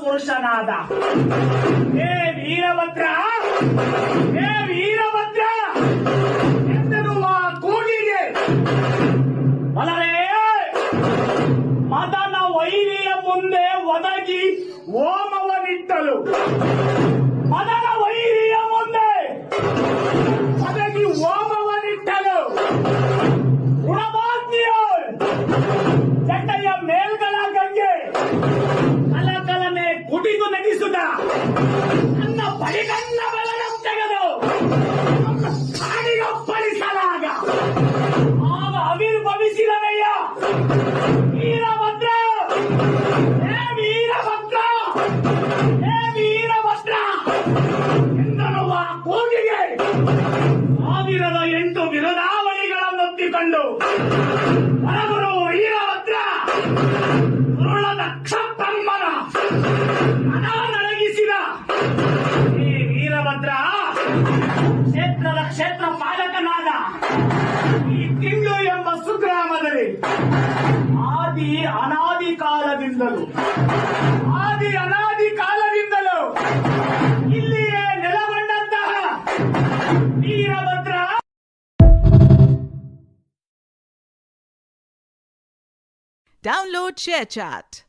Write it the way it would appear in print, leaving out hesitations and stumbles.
ಪುರುಷನಾದ. ಹೇ ವೀರಭದ್ರ, ಹೇ ವೀರಭದ್ರ ಎಂದೆನ್ನುವ ಕೂಗಿಗೆ ಬಲರೇ ಮದನ ವೈರಿಯ ಮುಂದೆ ಒದಗಿ ಹೋಮವನಿಟ್ಟಲು. ಮದನ ವೈರಿಯ ಮುಂದೆ ಒದಗಿ ಹೋಮವನಿಟ್ಟಲು. ಗುಣಮಾತ್ಮೆಯೋ ಜಟೆಯ ಮೇಲ್ಗಳ ಗಂಗೆ ಕಲಕಲನೆ ಕುಟಿದು ನಗಿಸುತ್ತ ನನ್ನ ಬಳಿಗಣ್ಣ ಬೆಳಗ ತೆಗೆದು ಕಾಡಿಗಪ್ಪಳಿಸಲಾಗ ಆಗ ಆವಿರ್ಭವಿಸಿದನಯ್ಯ ವೀರಭದ್ರ. ಹೇ ವೀರಭದ್ರ, ಹೇ ವೀರಭದ್ರ ಎಂದನುವ ಕೂಗಿಗೆ 1008 ಬಿರುದಾವಳಿಗಳನ್ನೊತ್ತಿಕೊಂಡು ಹೊರಗುರು ವೀರಭದ್ರ ಉರುಳದ ಕ್ಷಪ್ಪಮ್ಮನ ಮನವನ್ನಡಗಿಸಿದ. ಈ ವೀರಭದ್ರ ಕ್ಷೇತ್ರದ ಕ್ಷೇತ್ರ ಪಾಲಕನಾದ ಈ ತಿಂಗಳು ಎಂಬ ಸುಗ್ರಾಮದಲ್ಲಿ ಅನಾದಿ ಕಾಲದಿಂದಲೂ ಇಲ್ಲಿಯೇ ನೆಲಗೊಂಡಂತಹ ವೀರಭದ್ರ. Download ShareChat.